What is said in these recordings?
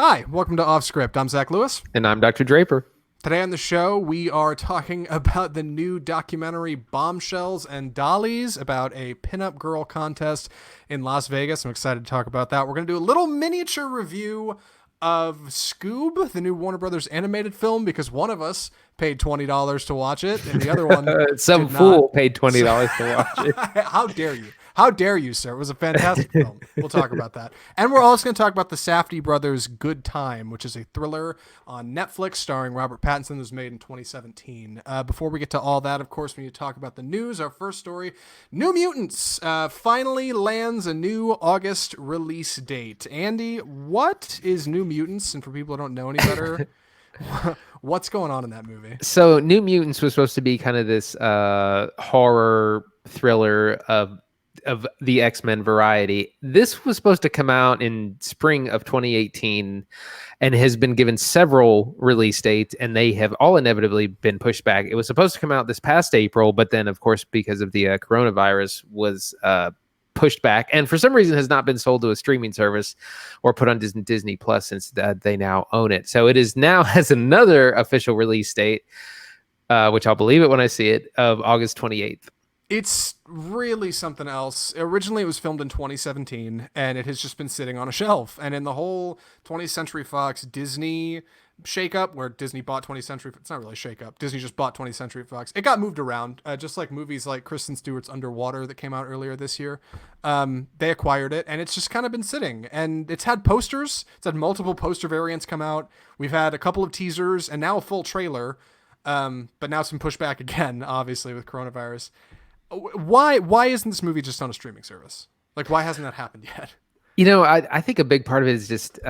Hi, welcome to Off Script. I'm Zach Lewis. And I'm Dr. Draper. Today on the show, we are talking about the new documentary Bombshells and Dollies about a Pinup Girl contest in Las Vegas. I'm excited to talk about that. We're going to do a little miniature review of Scoob, the new Warner Brothers animated film, because one of us paid $20 to watch it, and the other one some fool paid $20 to watch it. How dare you? How dare you, sir? It was a fantastic film. We'll talk about that. And we're also going to talk about the Safdie Brothers' Good Time, which is a thriller on Netflix starring Robert Pattinson. It was made in 2017. Before we get to all that, of course, we need to talk about the news. Our first story, New Mutants finally lands a new August release date. Andy, what is New Mutants? And for people who don't know any better, what's going on in that movie? So New Mutants was supposed to be kind of this horror thriller of the X-Men variety. This was supposed to come out in spring of 2018 and has been given several release dates, and they have all inevitably been pushed back. It was supposed to come out this past April, but then, of course, because of the coronavirus, was pushed back, and for some reason has not been sold to a streaming service or put on Disney Plus since they now own it. So it is now has another official release date, which I'll believe it when I see it, of August 28th. It's really something else. Originally, it was filmed in 2017, and it has just been sitting on a shelf. And in the whole 20th Century Fox Disney shakeup, where Disney bought 20th Century, it's not really a shakeup. Disney just bought 20th Century Fox. It got moved around, just like movies like Kristen Stewart's Underwater that came out earlier this year. They acquired it, and it's just kind of been sitting. And it's had posters. It's had multiple poster variants come out. We've had a couple of teasers, and now a full trailer. But now some pushback again, obviously, with coronavirus. Why isn't this movie just on a streaming service? Like, why hasn't that happened yet? You know, I think a big part of it is just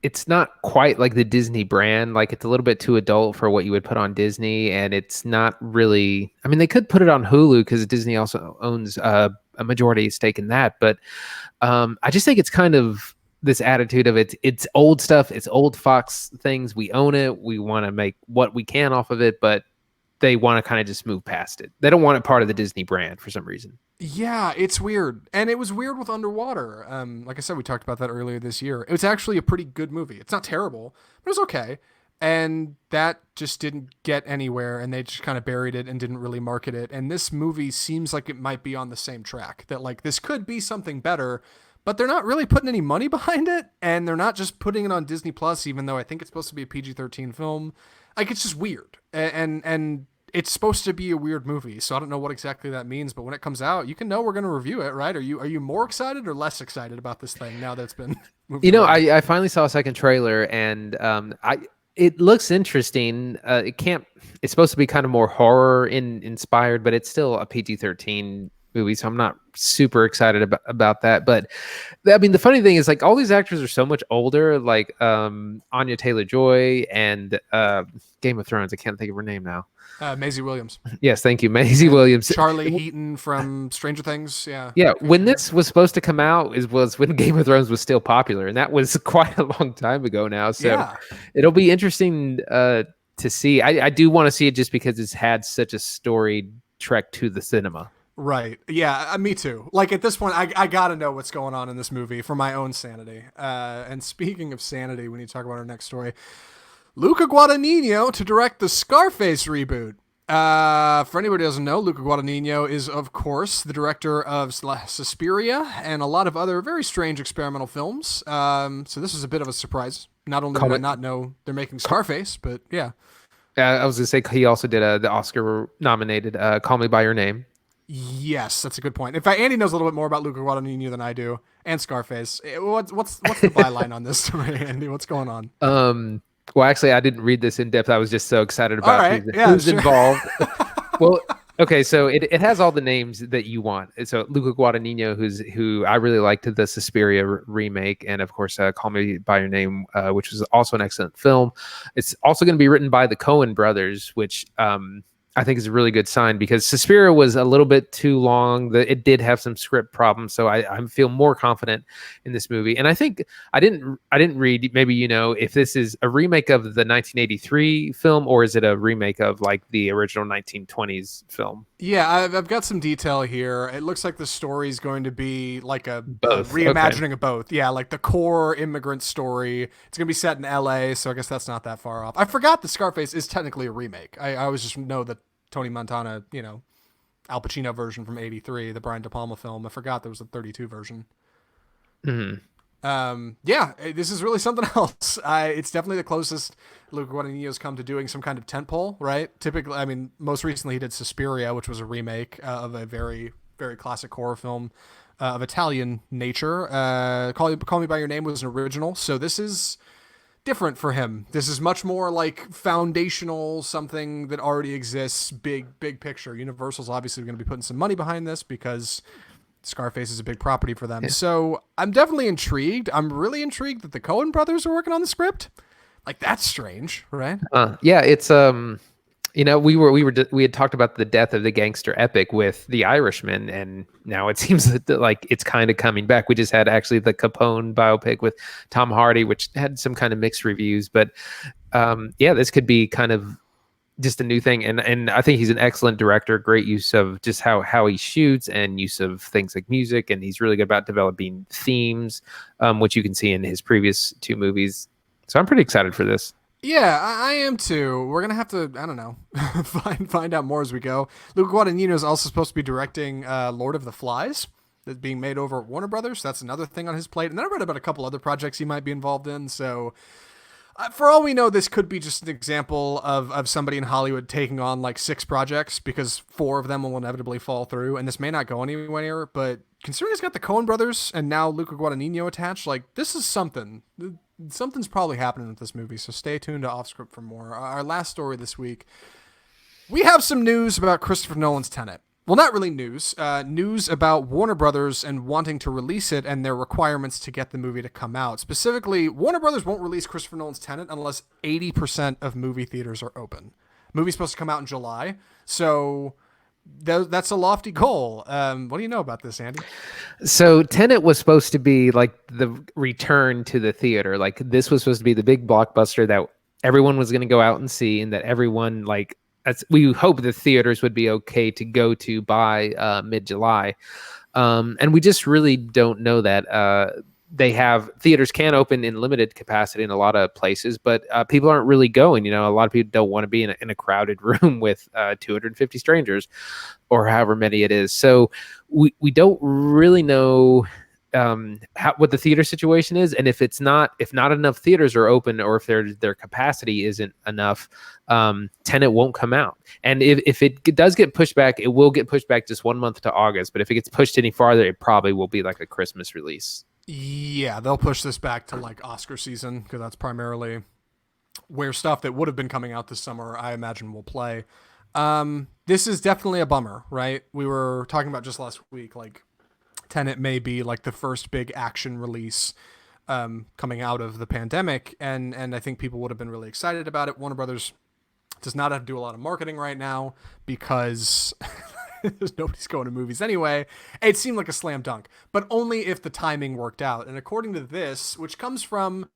it's not quite like the Disney brand. Like, it's a little bit too adult for what you would put on Disney, and it's not really. I mean, they could put it on Hulu because Disney also owns a majority stake in that. But I just think it's kind of this attitude of it's old stuff, it's old Fox things. We own it. We want to make what we can off of it, but they want to kind of just move past it. They don't want it part of the Disney brand for some reason. Yeah, it's weird. And it was weird with Underwater. Like I said, we talked about that earlier this year. It was actually a pretty good movie. It's not terrible, but it was okay. And that just didn't get anywhere, and they just kind of buried it and didn't really market it. And this movie seems like it might be on the same track, that like this could be something better, but they're not really putting any money behind it, and they're not just putting it on Disney Plus, even though I think it's supposed to be a PG-13 film. Like, it's just weird. And it's supposed to be a weird movie, so I don't know what exactly that means, but when it comes out, you can know we're going to review it, right? Are you more excited or less excited about this thing now that it's been moved? You know, I finally saw a second trailer, and it looks interesting. It's supposed to be kind of more horror inspired, but it's still a PG-13 movie, so I'm not super excited about that. But I mean, the funny thing is, like, all these actors are so much older, like Anya Taylor-Joy and Game of Thrones. I can't think of her name now. Maisie Williams. Yes, thank you, Maisie Williams. Charlie Heaton from Stranger Things. Yeah. When this was supposed to come out was when Game of Thrones was still popular, and that was quite a long time ago now. So It'll be interesting to see. I do want to see it just because it's had such a storied trek to the cinema. Right. Yeah, me too. Like, at this point, I got to know what's going on in this movie for my own sanity. And speaking of sanity, we need to talk about our next story. Luca Guadagnino to direct the Scarface reboot. For anybody who doesn't know, Luca Guadagnino is, of course, the director of Suspiria and a lot of other very strange experimental films. So this is a bit of a surprise. Not only did I not know they're making Scarface, but yeah. I was going to say he also did the Oscar-nominated Call Me By Your Name. Yes, that's a good point. In fact, Andy knows a little bit more about Luca Guadagnino than I do, and Scarface. What's the byline on this story, Andy? What's going on? Well, actually, I didn't read this in depth. I was just so excited about who's sure. involved. Well, okay, so it has all the names that you want. So Luca Guadagnino, who I really liked the Suspiria remake, and of course, Call Me By Your Name, which was also an excellent film. It's also going to be written by the Coen brothers, which I think is a really good sign, because Suspiria was a little bit too long. It did have some script problems, so I feel more confident in this movie. And I think I didn't read, maybe you know, if this is a remake of the 1983 film or is it a remake of like the original 1920s film? Yeah, I've got some detail here. It looks like the story's going to be like a Both. Okay. reimagining of both. Yeah, like the core immigrant story. It's going to be set in LA, so I guess that's not that far off. I forgot that Scarface is technically a remake. I always just know that Tony Montana, Al Pacino version from '83, the Brian De Palma film. I forgot there was a '32 version. Hmm. Yeah, this is really something else. It's definitely the closest Luca Guadagnino's come to doing some kind of tentpole, right? Typically, I mean, most recently he did Suspiria, which was a remake of a very, very classic horror film of Italian nature. Call Me by Your Name was an original, so this is different for him. This is much more like foundational, something that already exists, big picture. Universal's obviously going to be putting some money behind this because Scarface is a big property for them. Yeah. So I'm definitely intrigued. I'm really intrigued that the Coen brothers are working on the script. Like that's strange, right? Yeah, it's we had talked about the death of the gangster epic with The Irishman, and now it seems that like it's kind of coming back. We just had actually the Capone biopic with Tom Hardy, which had some kind of mixed reviews, but yeah, this could be kind of just a new thing, and I think he's an excellent director. Great use of just how he shoots and use of things like music, and he's really good about developing themes, which you can see in his previous two movies. So I'm pretty excited for this. Yeah, I am too. We're gonna have to, I don't know, find out more as we go. Luca Guadagnino is also supposed to be directing Lord of the Flies, that's being made over at Warner Brothers. That's another thing on his plate. And then I read about a couple other projects he might be involved in. So for all we know, this could be just an example of somebody in Hollywood taking on like 6 projects because 4 of them will inevitably fall through, and this may not go anywhere. But considering it's got the Coen brothers and now Luca Guadagnino attached, like this is something. Something's probably happening with this movie, so stay tuned to Offscript for more. Our last story this week, we have some news about Christopher Nolan's Tenet. Well, not really news. News about Warner Brothers and wanting to release it and their requirements to get the movie to come out. Specifically, Warner Brothers won't release Christopher Nolan's Tenet unless 80% of movie theaters are open. The movie's supposed to come out in July, so that's a lofty goal. What do you know about this, Andy? So Tenet was supposed to be like the return to the theater. Like this was supposed to be the big blockbuster that everyone was going to go out and see, and that everyone like we hope the theaters would be okay to go to by mid-July. And we just really don't know that. They have theaters can open in limited capacity in a lot of places, but people aren't really going. You know, a lot of people don't want to be in a crowded room with 250 strangers or however many it is. So we don't really know what the theater situation is, and if not enough theaters are open, or if their capacity isn't enough, Tenet won't come out. And if it does get pushed back, it will get pushed back just 1 month to August. But if it gets pushed any farther, it probably will be like a Christmas release. Yeah, they'll push this back to like Oscar season because that's primarily where stuff that would have been coming out this summer, I imagine, will play. This is definitely a bummer, right? We were talking about just last week, like Tenet may be like the first big action release coming out of the pandemic, and I think people would have been really excited about it. Warner Brothers does not have to do a lot of marketing right now because nobody's going to movies anyway. It seemed like a slam dunk, but only if the timing worked out. And according to this, which comes from,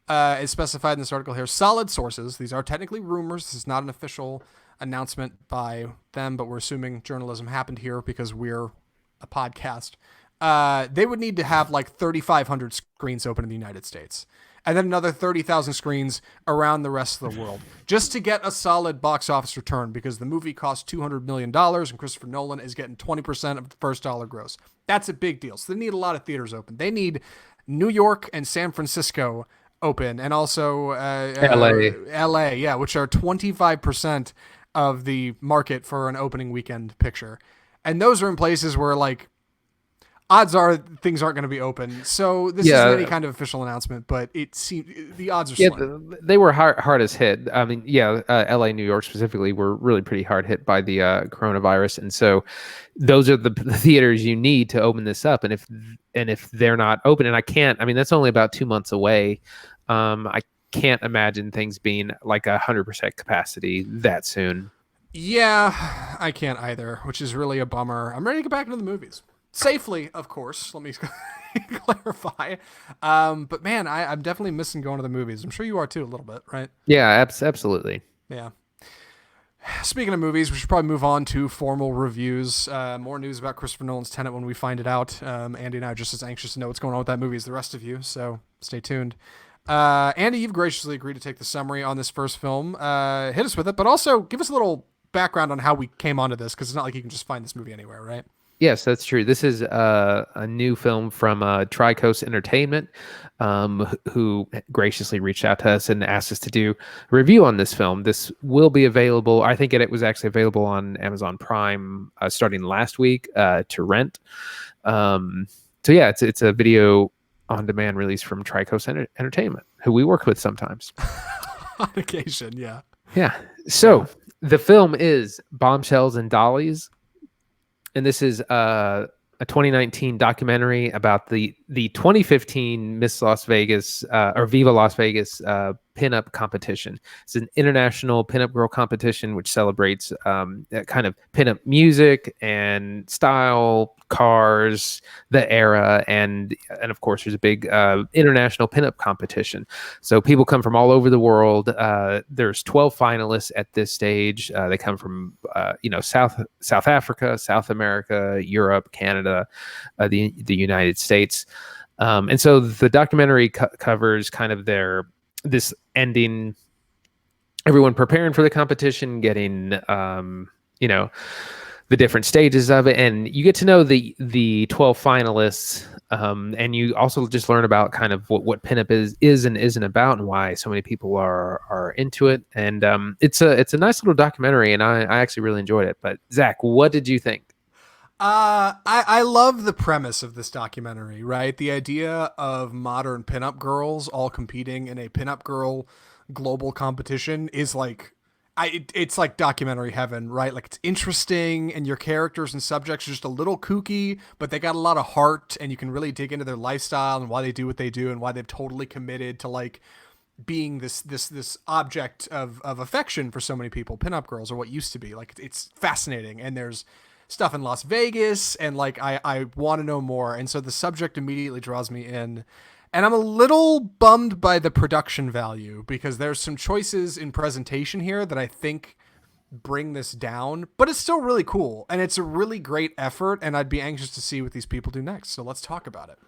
is specified in this article here, solid sources. These are technically rumors. This is not an official announcement by them, but we're assuming journalism happened here because we're a podcast. They would need to have like 3,500 screens open in the United States, and then another 30,000 screens around the rest of the world just to get a solid box office return, because the movie cost $200 million and Christopher Nolan is getting 20% of the first dollar gross. That's a big deal. So they need a lot of theaters open. They need New York and San Francisco open, and also LA, yeah, which are 25% of the market for an opening weekend picture. And those are in places where like odds are things aren't going to be open. So this isn't any kind of official announcement, but it seems the odds are slim. They were hardest hit. I mean, LA, New York specifically were really pretty hard hit by the coronavirus, and so those are the theaters you need to open this up. And if they're not open, and I mean, that's only about 2 months away. I can't imagine things being like 100% capacity that soon. Yeah, I can't either, which is really a bummer. I'm ready to get back into the movies. Safely, of course. Let me clarify. But man, I'm definitely missing going to the movies. I'm sure you are too, a little bit, right? Yeah, absolutely. Yeah. Speaking of movies, we should probably move on to formal reviews. More news about Christopher Nolan's Tenet when we find it out. Andy and I are just as anxious to know what's going on with that movie as the rest of you, so stay tuned. Andy, you've graciously agreed to take the summary on this first film. Hit us with it, but also give us a little background on how we came onto this, because it's not like you can just find this movie anywhere, right? Yes, that's true. This is a new film from Tricoast Entertainment, who graciously reached out to us and asked us to do a review on this film. This will be available. I think it was actually available on Amazon Prime starting last week to rent. So yeah, it's a video on demand release from Tricoast Entertainment, who we work with sometimes. On occasion, yeah. Yeah. So the film is Bombshells and Dollies. And this is a 2019 documentary about the 2015 Miss Las Vegas or Viva Las Vegas pinup competition. It's an international pinup girl competition which celebrates that kind of pinup music and style, cars, the era, and of course there's a big international pinup competition. So people come from all over the world. There's 12 finalists at this stage. They come from South Africa, South America, Europe, Canada, the United States. And so the documentary covers kind of this ending, everyone preparing for the competition, getting the different stages of it, and you get to know the 12 finalists, and you also just learn about kind of what pinup is and isn't about, and why so many people are into it. And it's a nice little documentary, and I actually really enjoyed it. But Zach, what did you think? I love the premise of this documentary, right? The idea of modern pinup girls all competing in a pinup girl global competition is like, it's like documentary heaven, right? Like, it's interesting, and your characters and subjects are just a little kooky, but they got a lot of heart, and you can really dig into their lifestyle and why they do what they do and why they've totally committed to like being this object of affection for so many people. Pinup girls are what used to be. Like, it's fascinating, and there's stuff in Las Vegas, and like I want to know more, and so the subject immediately draws me in. And I'm a little bummed by the production value, because there's some choices in presentation here that I think bring this down, but it's still really cool, and it's a really great effort, and I'd be anxious to see what these people do next. So let's talk about it.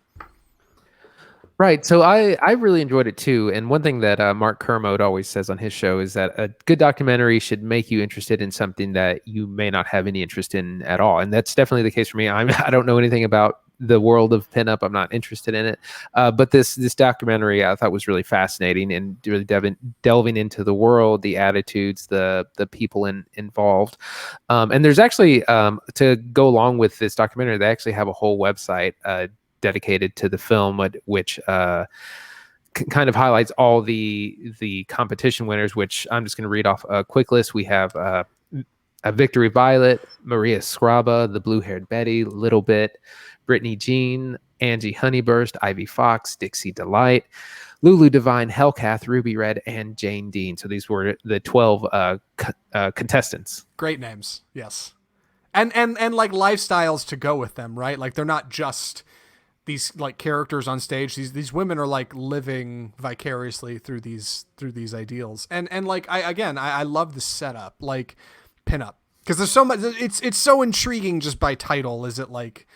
Right. So I really enjoyed it too. And one thing that Mark Kermode always says on his show is that a good documentary should make you interested in something that you may not have any interest in at all. And that's definitely the case for me. I don't know anything about the world of pinup. I'm not interested in it. But this documentary I thought was really fascinating, and really delving into the world, the attitudes, the people involved. And there's actually, to go along with this documentary, they actually have a whole website dedicated to the film, which kind of highlights all the competition winners, which I'm just going to read off a quick list. We have a Victory Violet, Maria Scraba, the Blue-Haired Betty, Little Bit, Brittany Jean, Angie Honeyburst, Ivy Fox, Dixie Delight, Lulu Divine, Hellcath, Ruby Red, and Jane Dean. So these were the 12 contestants. Great names, yes, and like lifestyles to go with them, right? Like, they're not just these like characters on stage. These women are like living vicariously through these ideals, and like I love the setup, like pinup, because there's so much. It's so intriguing just by title. Is it like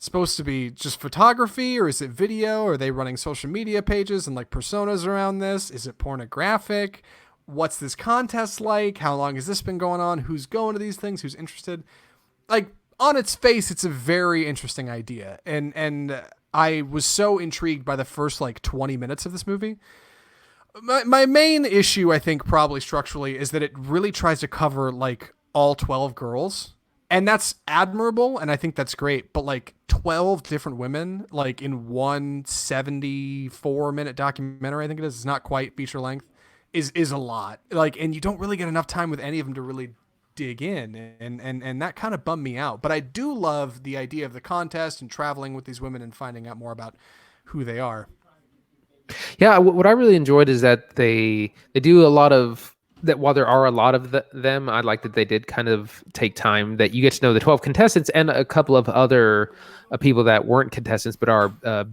supposed to be just photography, or is it video? Are they running social media pages and like personas around this? Is it pornographic? What's this contest like? How long has this been going on? Who's going to these things? Who's interested? Like, on its face, it's a very interesting idea, and I was so intrigued by the first like 20 minutes of this movie. My main issue, I think, probably structurally, is that it really tries to cover like all 12 girls, and that's admirable, and I think that's great. But like 12 different women, like in one 74-minute documentary, I think it is. It's not quite feature length. Is a lot. Like, and you don't really get enough time with any of them to really dig in, and that kind of bummed me out. But I do love the idea of the contest and traveling with these women and finding out more about who they are. Yeah, what I really enjoyed is that they do a lot of that while there are a lot of them, I like that they did kind of take time that you get to know the 12 contestants and a couple of other people that weren't contestants but are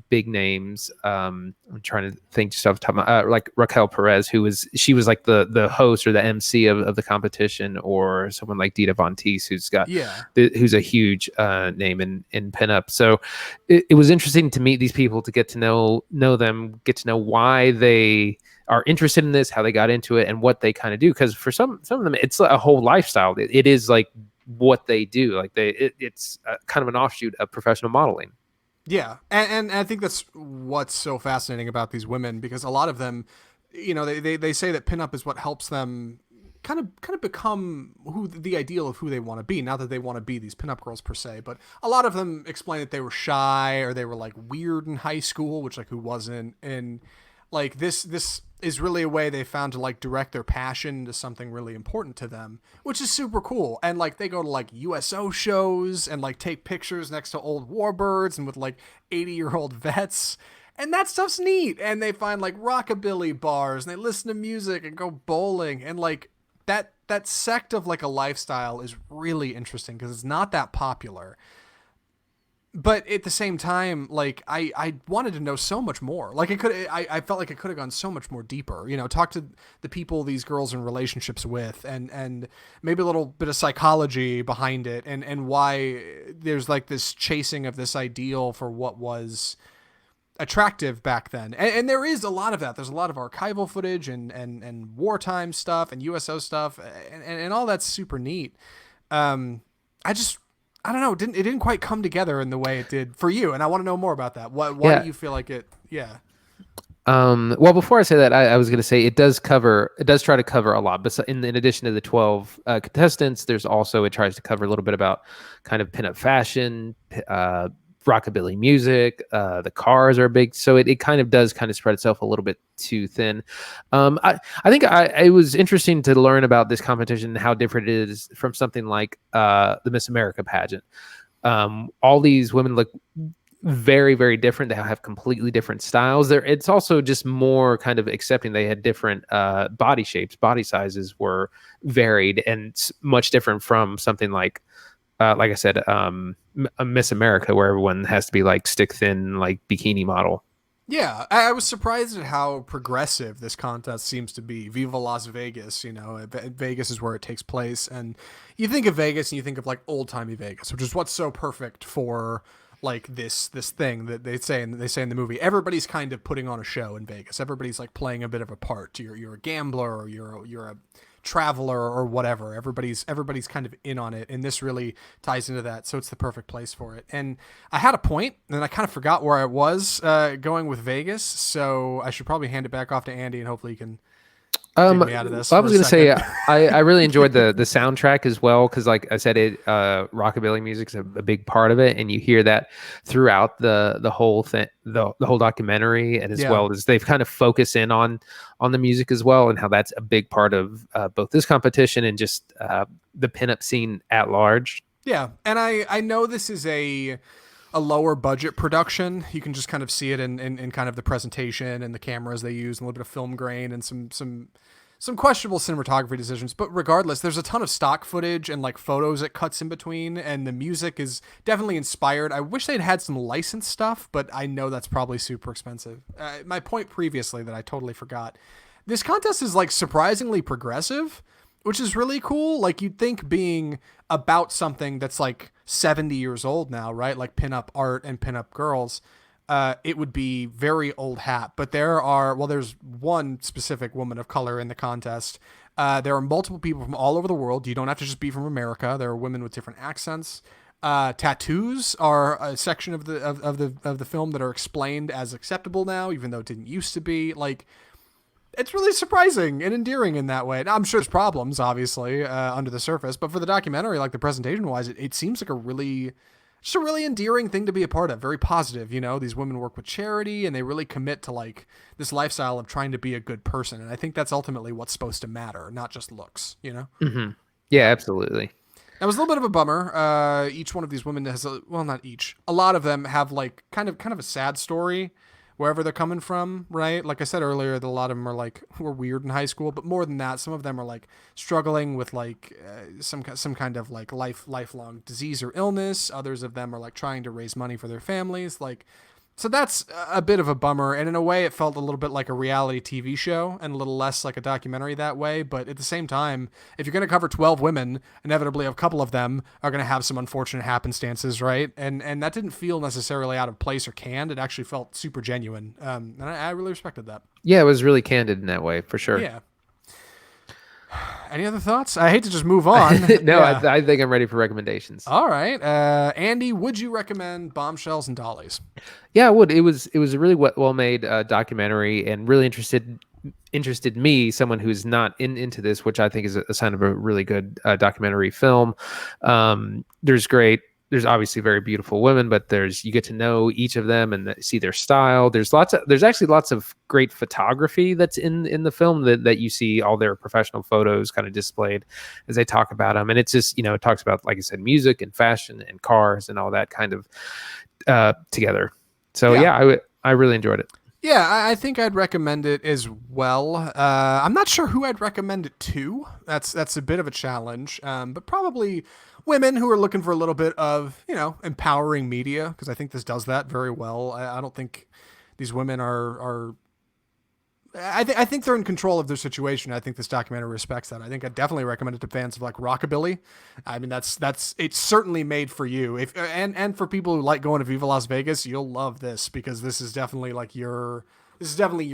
big names. I'm trying to think just off the top of my like Raquel Perez, she was like the host or the MC of the competition, or someone like Dita Von Teese, Yeah. who's a huge name in pinup. So it was interesting to meet these people, to get to know them, get to know why they are interested in this, how they got into it, and what they kind of do. Because for some of them, it's a whole lifestyle. It is like what they do. Like it's kind of an offshoot of professional modeling. Yeah, and I think that's what's so fascinating about these women, because a lot of them, they say that pinup is what helps them kind of become who the ideal of who they want to be. Not that they want to be these pinup girls per se, but a lot of them explain that they were shy or they were like weird in high school, which like who wasn't, and like this is really a way they found to like direct their passion to something really important to them, which is super cool. And like they go to like USO shows and like take pictures next to old warbirds and with like 80-year-old vets. And that stuff's neat. And they find like rockabilly bars and they listen to music and go bowling. And like that sect of like a lifestyle is really interesting because it's not that popular. But at the same time, like I wanted to know so much more. Like I felt like it could have gone so much more deeper. Talk to the people these girls in relationships with, and maybe a little bit of psychology behind it, and why there's like this chasing of this ideal for what was attractive back then. And there is a lot of that. There's a lot of archival footage and wartime stuff and USO stuff, and all that's super neat. I don't know. It didn't quite come together in the way it did for you, and I want to know more about that. Why do you feel like it? Yeah. Well, before I say that, I was going to say it does try to cover a lot. But in addition to the 12 contestants, it tries to cover a little bit about kind of pinup fashion, rockabilly music. The cars are big, so it kind of does kind of spread itself a little bit too thin. I think it was interesting to learn about this competition and how different it is from something like the Miss America pageant. All these women look very, very different. They have completely different styles. It's also just more kind of accepting. They had different body shapes, body sizes were varied and much different from something like I said, a Miss America, where everyone has to be like stick thin, like bikini model. Yeah, I was surprised at how progressive this contest seems to be. Viva Las Vegas, Vegas is where it takes place, and you think of Vegas and you think of like old timey Vegas, which is what's so perfect for like this thing that they say in the movie. Everybody's kind of putting on a show in Vegas. Everybody's like playing a bit of a part. You're a gambler, or you're a traveler, or whatever. Everybody's kind of in on it, and this really ties into that, so it's the perfect place for it. And I had a point and I kind of forgot where I was going with Vegas, so I should probably hand it back off to Andy, and hopefully you can dig me out of this. I was going to say I really enjoyed the soundtrack as well, because like I said, rockabilly music is a big part of it, and you hear that throughout the whole thing, the whole documentary, and as well as they've kind of focused in on the music as well, and how that's a big part of both this competition and just the pinup scene at large. Yeah, and I know this is a lower budget production. You can just kind of see it in kind of the presentation and the cameras they use, and a little bit of film grain and some questionable cinematography decisions. But regardless, there's a ton of stock footage and like photos it cuts in between, and the music is definitely inspired. I wish they'd had some licensed stuff, but I know that's probably super expensive. My point previously that I totally forgot. This contest is like surprisingly progressive, which is really cool. Like you'd think being about something that's like 70 years old now, right? Like pinup art and pinup girls, it would be very old hat. But there's one specific woman of color in the contest. There are multiple people from all over the world. You don't have to just be from America. There are women with different accents. Tattoos are a section of the film that are explained as acceptable now, even though it didn't used to be. Like, it's really surprising and endearing in that way. Now, I'm sure there's problems, obviously, under the surface, but for the documentary, like the presentation-wise, it seems like just a really endearing thing to be a part of. Very positive, These women work with charity, and they really commit to like this lifestyle of trying to be a good person. And I think that's ultimately what's supposed to matter, not just looks, Mm-hmm. Yeah, absolutely. That was a little bit of a bummer. Each one of these women has, not each. A lot of them have like kind of a sad story, wherever they're coming from, right? Like I said earlier, that a lot of them are like were weird in high school, but more than that, some of them are like struggling with like some kind of like lifelong disease or illness. Others of them are like trying to raise money for their families, like. So that's a bit of a bummer, and in a way it felt a little bit like a reality TV show and a little less like a documentary that way, but at the same time, if you're going to cover 12 women, inevitably a couple of them are going to have some unfortunate happenstances, right? And that didn't feel necessarily out of place or canned. It actually felt super genuine, and I really respected that. Yeah, it was really candid in that way, for sure. Yeah. Any other thoughts? I hate to just move on. No, Yeah. I think I'm ready for recommendations. All right. Andy, would you recommend Bombshells and Dollies? Yeah, I would. It was a really well made documentary, and really interested me, someone who's not into this, which I think is a sign of a really good documentary film. There's obviously very beautiful women, but you get to know each of them and see their style. There's actually lots of great photography that's in the film that you see all their professional photos kind of displayed as they talk about them. And it's just, it talks about, like I said, music and fashion and cars and all that kind of together. So yeah, I really enjoyed it. Yeah, I think I'd recommend it as well. I'm not sure who I'd recommend it to. That's a bit of a challenge, but probably women who are looking for a little bit of, empowering media, because I think this does that very well. I don't think these women are I think they're in control of their situation. I think this documentary respects that. I think I definitely recommend it to fans of like rockabilly. I mean, it's certainly made for you. And for people who like going to Viva Las Vegas, you'll love this, because this is definitely your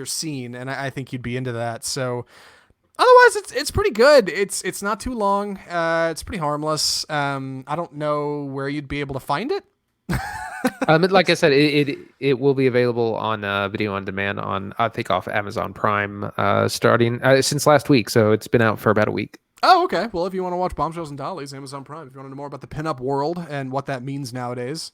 scene, and I think you'd be into that. So otherwise, it's pretty good. It's not too long. It's pretty harmless. I don't know where you'd be able to find it. Like I said, it will be available on video on demand on, I think, off Amazon Prime starting since last week. So it's been out for about a week. Oh, okay. Well, if you want to watch Bombshells and Dollies, Amazon Prime. If you want to know more about the pinup world and what that means nowadays,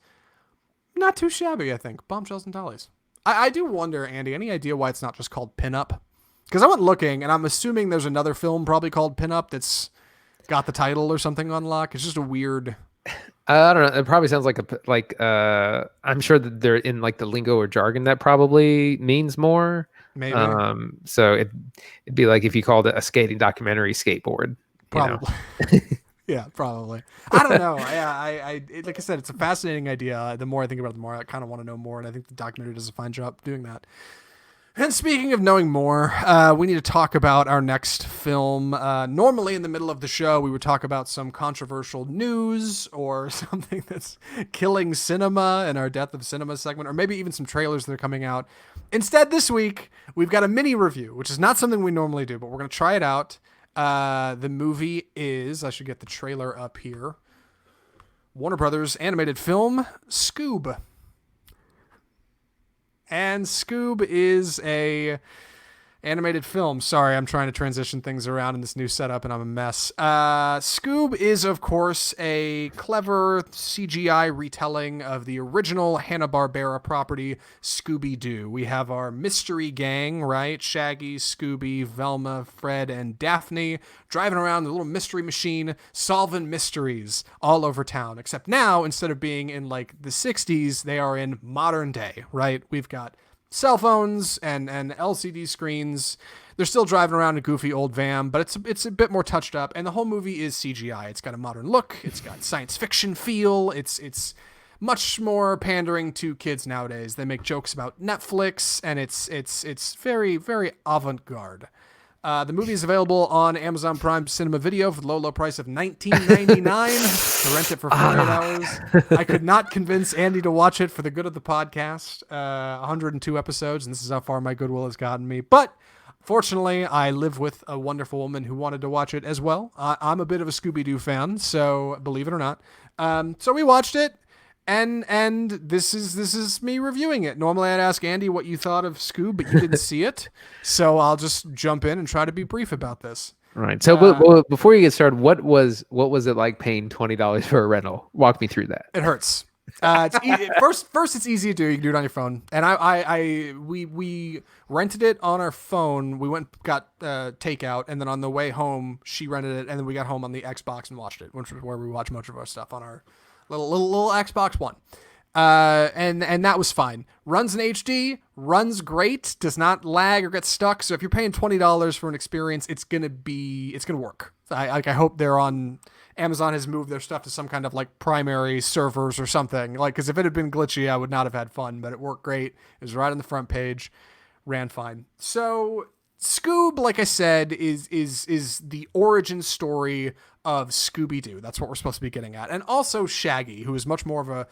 not too shabby, I think. Bombshells and Dollies. I do wonder, Andy, any idea why it's not just called Pinup? Because I went looking, and I'm assuming there's another film probably called Pinup that's got the title or something on lock. It's just a weird... I don't know. It probably sounds like I'm sure that they're in like the lingo or jargon that probably means more. Maybe. So it'd be like if you called it a skating documentary skateboard. Probably. Yeah, probably. I don't know. I like I said, it's a fascinating idea. The more I think about it, the more I kind of want to know more, and I think the documentary does a fine job doing that. And speaking of knowing more, we need to talk about our next film. Normally in the middle of the show, we would talk about some controversial news or something that's killing cinema in our Death of Cinema segment, or maybe even some trailers that are coming out. Instead, this week, we've got a mini review, which is not something we normally do, but we're going to try it out. The movie is, I should get the trailer up here, Warner Brothers animated film, Scoob. And Scoob is a animated film. Sorry, I'm trying to transition things around in this new setup, and I'm a mess. Scoob is, of course, a clever CGI retelling of the original Hanna-Barbera property, Scooby-Doo. We have our mystery gang, right? Shaggy, Scooby, Velma, Fred, and Daphne driving around the little mystery machine, solving mysteries all over town. Except now, instead of being in, like, the 60s, they are in modern day, right? We've got cell phones and LCD screens. They're still driving around a goofy old van, but it's a bit more touched up, and the whole movie is CGI. It's got a modern look. It's got science fiction feel. It's much more pandering to kids nowadays. They make jokes about Netflix, and it's very, very avant-garde. The movie is available on Amazon Prime Cinema Video for the low price of $19.99 to rent it for 48 hours. I could not convince Andy to watch it for the good of the podcast. 102 episodes, and this is how far my goodwill has gotten me. But fortunately, I live with a wonderful woman who wanted to watch it as well. I'm a bit of a Scooby-Doo fan, so believe it or not. So we watched it. And this is me reviewing it. Normally I'd ask Andy what you thought of Scoob, but you didn't see it. So I'll just jump in and try to be brief about this. Right. So before you get started, what was it like paying $20 for a rental? Walk me through that. It hurts. It's easy. First it's easy to do. You can do it on your phone. And we rented it on our phone. We went got takeout, and then on the way home she rented it, and then we got home on the Xbox and watched it, which is where we watch much of our stuff on our little Xbox One. And that was fine. Runs in HD, runs great, does not lag or get stuck. So if you're paying $20 for an experience, it's gonna work. I hope they're on. Amazon has moved their stuff to some kind of like primary servers or something. Like, because if it had been glitchy, I would not have had fun. But it worked great. It was right on the front page, ran fine. So Scoob, like I said, is the origin story of Scooby-Doo. That's what we're supposed to be getting at, and also Shaggy, who is much more of a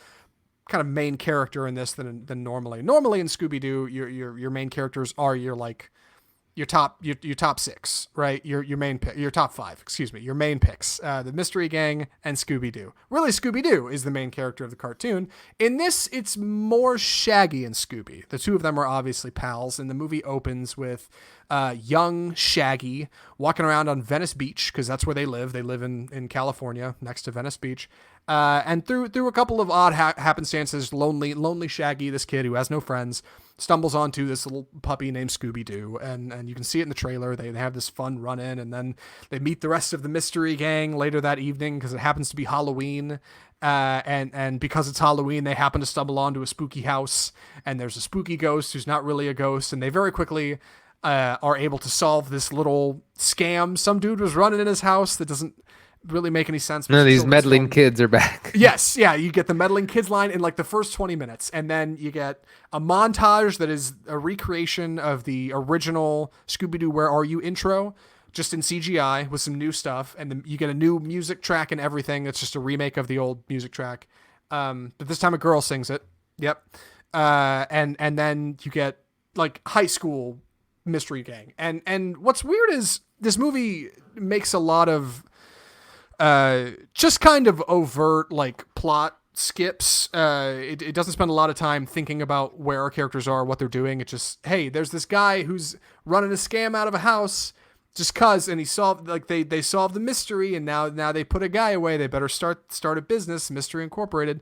kind of main character in this than normally. Normally in Scooby-Doo, your main characters are your top six, right? Your top five, excuse me, your main picks, the Mystery Gang and Scooby-Doo. Really, Scooby-Doo is the main character of the cartoon. In this, it's more Shaggy and Scooby. The two of them are obviously pals, and the movie opens with young Shaggy walking around on Venice Beach, because that's where they live. They live in California, next to Venice Beach. And through a couple of odd happenstances, lonely Shaggy, this kid who has no friends, stumbles onto this little puppy named Scooby-Doo, and you can see it in the trailer. They have this fun run-in, and then they meet the rest of the Mystery Gang later that evening because it happens to be Halloween. And because it's Halloween, they happen to stumble onto a spooky house, and there's a spooky ghost who's not really a ghost, and they very quickly are able to solve this little scam. Some dude was running in his house that doesn't really make any sense. None of these meddling kids are back. Yes, yeah, you get the meddling kids line in like the first 20 minutes, and then you get a montage that is a recreation of the original Scooby-Doo Where Are You intro, just in CGI with some new stuff, and then you get a new music track and everything. It's just a remake of the old music track, but this time a girl sings it. Yep. And then you get like high school Mystery Gang, and what's weird is this movie makes a lot of just kind of overt like plot skips. It doesn't spend a lot of time thinking about where our characters are, what they're doing. It just, hey, there's this guy who's running a scam out of a house just cause, and he solved, like they solved the mystery, and now they put a guy away. They better start a business, Mystery Incorporated.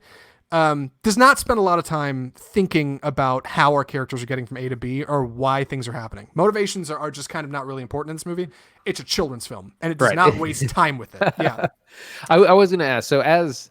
Does not spend a lot of time thinking about how our characters are getting from A to B or why things are happening. Motivations are just kind of not really important in this movie. It's a children's film, and it does not waste time with it. Yeah. I was going to ask, so as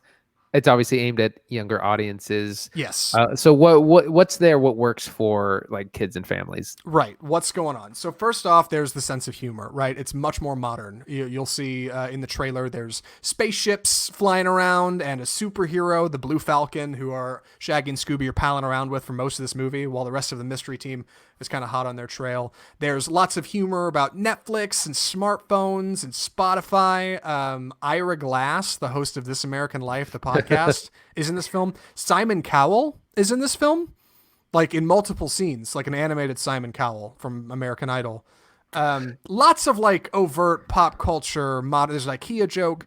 it's obviously aimed at younger audiences. Yes. So what's there? What works for like kids and families? Right. What's going on? So first off, there's the sense of humor, right? It's much more modern. You'll see in the trailer, there's spaceships flying around and a superhero, the Blue Falcon, who are Shaggy and Scooby are palling around with for most of this movie, while the rest of the mystery team is kind of hot on their trail. There's lots of humor about Netflix and smartphones and Spotify. Ira Glass, the host of This American Life, the podcast, is in this film. Simon Cowell is in this film, like in multiple scenes, like an animated Simon Cowell from American Idol. Lots of like overt pop culture. There's an IKEA joke.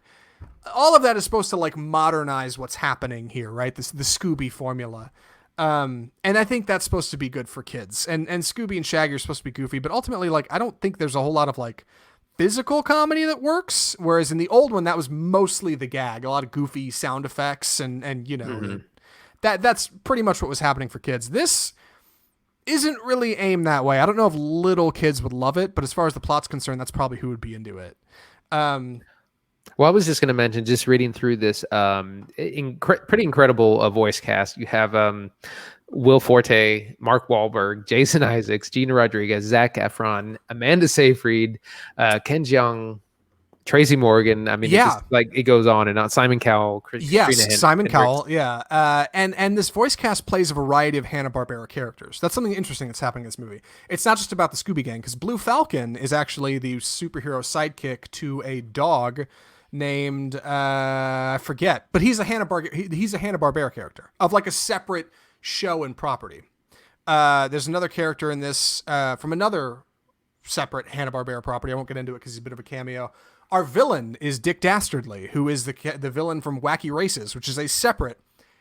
All of that is supposed to like modernize what's happening here, right? The Scooby formula. And I think that's supposed to be good for kids. And Scooby and Shaggy are supposed to be goofy, but ultimately, like, I don't think there's a whole lot of like physical comedy that works. Whereas in the old one, that was mostly the gag, a lot of goofy sound effects and you know, that's pretty much what was happening for kids. This isn't really aimed that way. I don't know if little kids would love it, but as far as the plot's concerned, that's probably who would be into it. Well, I was just going to mention, just reading through this pretty incredible voice cast. You have Will Forte, Mark Wahlberg, Jason Isaacs, Gina Rodriguez, Zac Efron, Amanda Seyfried, Ken Jeong, Tracy Morgan. I mean, it's just, like, it goes on and on. Simon Cowell, Simon Cowell, yeah. And this voice cast plays a variety of Hanna-Barbera characters. That's something interesting that's happening in this movie. It's not just about the Scooby Gang, because Blue Falcon is actually the superhero sidekick to a dog named I forget, but he's a Hanna-Barbera character of like a separate show and property. There's another character in this from another separate Hanna-Barbera property. I won't get into it because he's a bit of a cameo. Our villain is Dick Dastardly, who is the villain from Wacky Races, which is a separate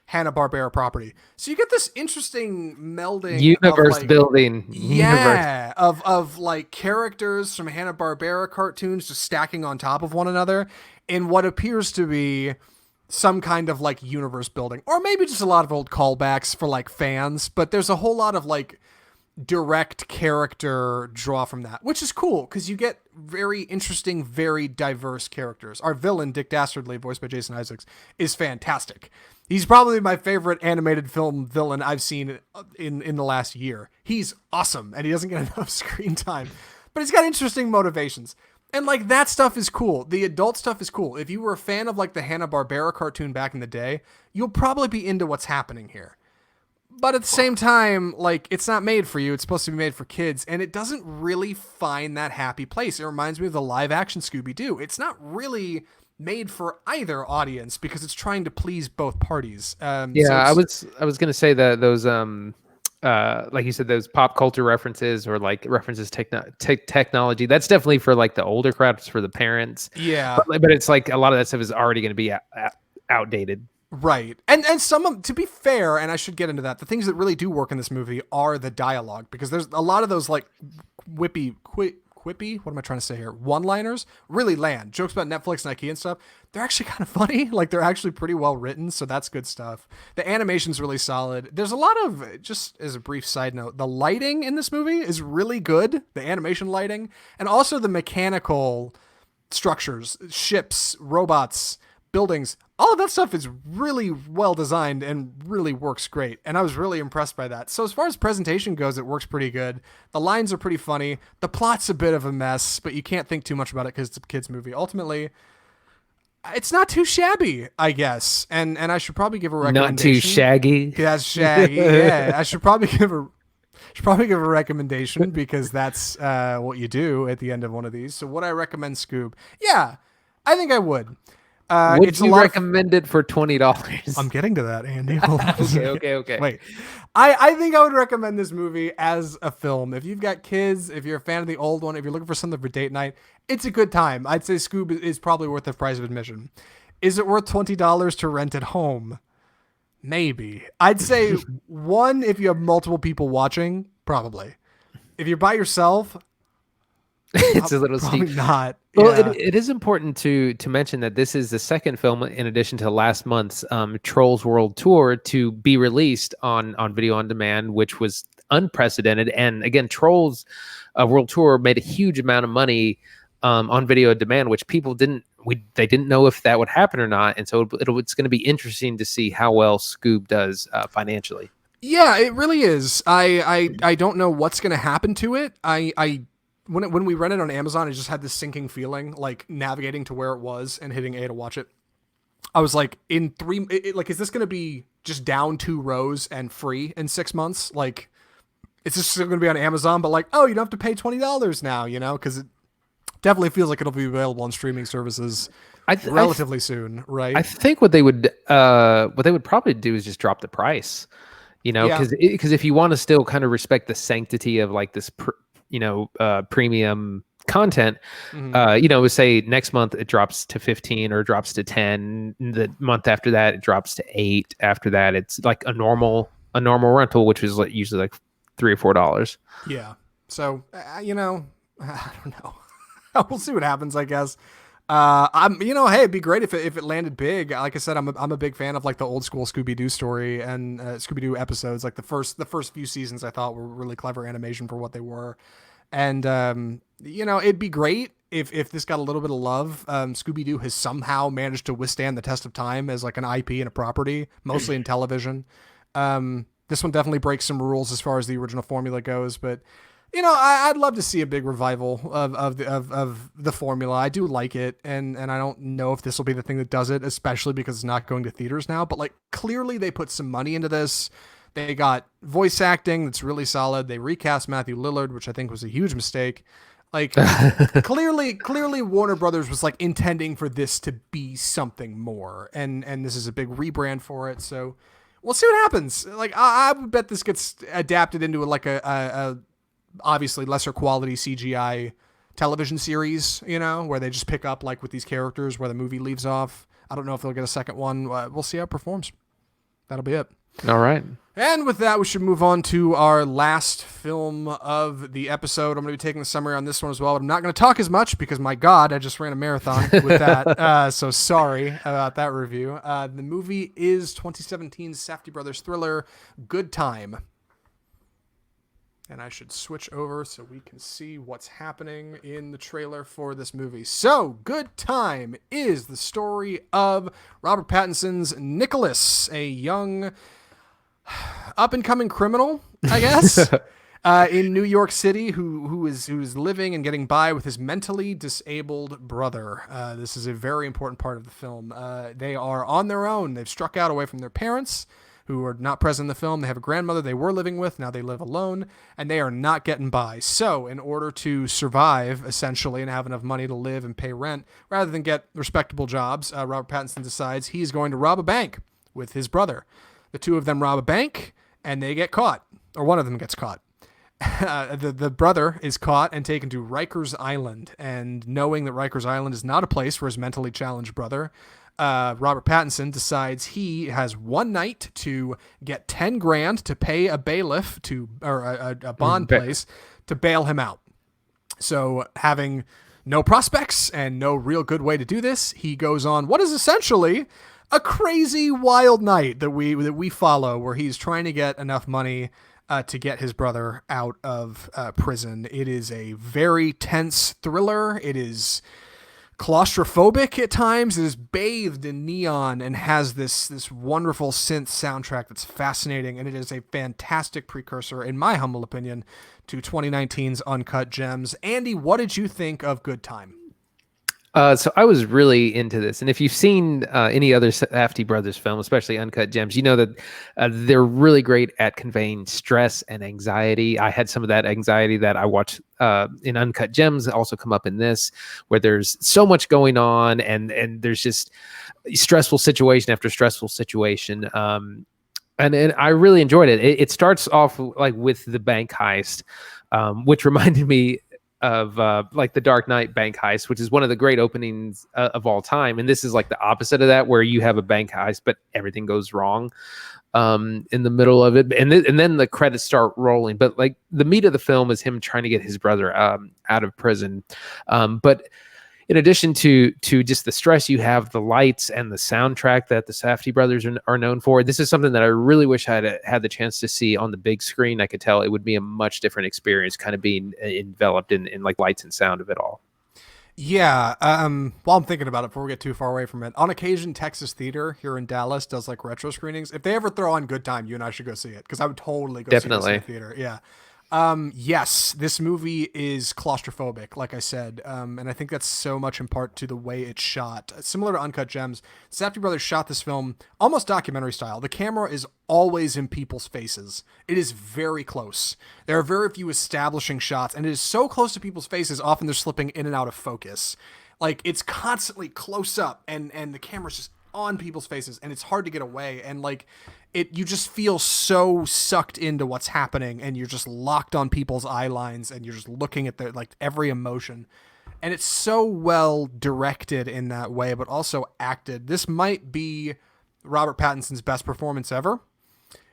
Hanna-Barbera property. So you get this interesting melding universe of, like, building. Yeah, of like characters from Hanna-Barbera cartoons just stacking on top of one another in what appears to be some kind of like universe building, or maybe just a lot of old callbacks for like fans, but there's a whole lot of like direct character draw from that, which is cool because you get very interesting, very diverse characters. Our villain, Dick Dastardly, voiced by Jason Isaacs, is fantastic. He's probably my favorite animated film villain I've seen in the last year. He's awesome, and he doesn't get enough screen time, but he's got interesting motivations. And like that stuff is cool. The adult stuff is cool. If you were a fan of like the Hanna-Barbera cartoon back in the day, you'll probably be into what's happening here. But at the same time, like it's not made for you. It's supposed to be made for kids, and it doesn't really find that happy place. It reminds me of the live action Scooby-Doo. It's not really made for either audience because it's trying to please both parties. Yeah, I was gonna say that those like you said, those pop culture references or like references technology, that's definitely for like the older crowds, for the parents. Yeah, but it's like a lot of that stuff is already going to be outdated. right. And some of, to be fair, and I should get into that, the things that really do work in this movie are the dialogue, because there's a lot of those like quippy, what am I trying to say here? One-liners really land. Jokes about Netflix and IKEA and stuff. They're actually kind of funny. Like they're actually pretty well written. So that's good stuff. The animation's really solid. There's a lot of, just as a brief side note, the lighting in this movie is really good. The animation lighting, and also the mechanical structures, ships, robots, buildings, all of that stuff is really well designed and really works great. And I was really impressed by that. So as far as presentation goes, it works pretty good. The lines are pretty funny. The plot's a bit of a mess, but you can't think too much about it because it's a kid's movie. Ultimately, it's not too shabby, I guess. And I should probably give a recommendation. Not too shaggy. Yeah, shaggy. Yeah, I should probably give a recommendation because that's what you do at the end of one of these. So would I recommend Scoob? Yeah, I think I would. Would you recommend it for $20? I'm getting to that, Andy. Okay. Wait, I think I would recommend this movie as a film. If you've got kids, if you're a fan of the old one, if you're looking for something for date night, it's a good time. I'd say Scoob is probably worth the price of admission. Is it worth $20 to rent at home? Maybe. I'd say one, if you have multiple people watching, probably. If you're by yourself, it's a little steep. Not. Well, Yeah. it is important to mention that this is the second film, in addition to last month's Trolls World Tour, to be released on video on demand, which was unprecedented. And again, Trolls World Tour made a huge amount of money on video on demand, which people didn't know if that would happen or not. And so it's going to be interesting to see how well Scoob does financially. Yeah, it really is. I don't know what's going to happen to it. When we rented on Amazon, I just had this sinking feeling, like navigating to where it was and hitting A to watch it. I was like, is this going to be just down 2 rows and free in 6 months? Like, it's just going to be on Amazon, but like, oh, you don't have to pay $20 now, because it definitely feels like it'll be available on streaming services relatively soon, right? I think what they would probably do is just drop the price, because if you want to still kind of respect the sanctity of like this premium content, say next month it drops to 15 or drops to 10. The month after that it drops to 8. After that it's like a normal rental, which is like usually like $3 or $4. Yeah. So I don't know. We'll see what happens, I guess. Hey, it'd be great if it landed big. Like I said, I'm a big fan of like the old school Scooby-Doo story and Scooby-Doo episodes. Like the first few seasons I thought were really clever animation for what they were. And, it'd be great if this got a little bit of love. Scooby-Doo has somehow managed to withstand the test of time as like an IP and a property, mostly in television. This one definitely breaks some rules as far as the original formula goes, but I'd love to see a big revival of the formula. I do like it, and I don't know if this will be the thing that does it, especially because it's not going to theaters now. But like clearly, they put some money into this. They got voice acting that's really solid. They recast Matthew Lillard, which I think was a huge mistake. Like clearly, Warner Brothers was like intending for this to be something more, and this is a big rebrand for it. So we'll see what happens. Like I would bet this gets adapted into like a obviously lesser quality CGI television series, where they just pick up like with these characters where the movie leaves off. I don't know if they'll get a second one. We'll see how it performs. That'll be it. All right. And with that, we should move on to our last film of the episode. I'm going to be taking the summary on this one as well, but I'm not going to talk as much because, my God, I just ran a marathon with that. So sorry about that review. The movie is 2017's Safdie Brothers thriller, Good Time. And I should switch over so we can see what's happening in the trailer for this movie. So, Good Time is the story of Robert Pattinson's Nicholas, a young up-and-coming criminal, I guess, in New York City who's living and getting by with his mentally disabled brother. This is a very important part of the film. They are on their own. They've struck out away from their parents, who are not present in the film. They have a grandmother they were living with. Now they live alone, and they are not getting by. So in order to survive, essentially, and have enough money to live and pay rent, rather than get respectable jobs, Robert Pattinson decides he's going to rob a bank with his brother. The two of them rob a bank, and they get caught. Or one of them gets caught. The brother is caught and taken to Rykers Island. And knowing that Rykers Island is not a place for his mentally challenged brother, Robert Pattinson decides he has one night to get 10 grand to pay a bailiff or a bond place to bail him out. So having no prospects and no real good way to do this, he goes on what is essentially a crazy wild night that we follow, where he's trying to get enough money to get his brother out of prison. It is a very tense thriller. It is claustrophobic at times. It is bathed in neon and has this wonderful synth soundtrack that's fascinating, and it is a fantastic precursor, in my humble opinion, to 2019's Uncut Gems. Andy, what did you think of Good Time? So I was really into this, and if you've seen any other Safdie Brothers film, especially Uncut Gems, you know that they're really great at conveying stress and anxiety. I had some of that anxiety that I watched in Uncut Gems also come up in this, where there's so much going on, and there's just stressful situation after stressful situation. And I really enjoyed it. It starts off like with the bank heist, which reminded me of like the Dark Knight bank heist, which is one of the great openings of all time. And this is like the opposite of that, where you have a bank heist, but everything goes wrong in the middle of it. And then the credits start rolling. But like the meat of the film is him trying to get his brother out of prison. But in addition to just the stress, you have the lights and the soundtrack that the Safdie Brothers are known for. This is something that I really wish I had the chance to see on the big screen. I could tell it would be a much different experience, kind of being enveloped in like lights and sound of it all. Yeah. While I'm thinking about it, before we get too far away from it, on occasion, Texas Theater here in Dallas does like retro screenings. If they ever throw on Good Time, you and I should go see it, because I would totally go see this in the theater. Yeah. Yes, this movie is claustrophobic, like I said, and I think that's so much in part to the way it's shot. Similar to Uncut Gems, Safdie Brothers shot this film almost documentary style. The camera is always in people's faces. It is very close. There are very few establishing shots, and it is so close to people's faces, often they're slipping in and out of focus. Like, it's constantly close up, and the camera's just on people's faces, and it's hard to get away, and like you just feel so sucked into what's happening, and you're just locked on people's eye lines, and you're just looking at their like every emotion, and it's so well directed in that way, but also acted. This might be Robert Pattinson's best performance ever.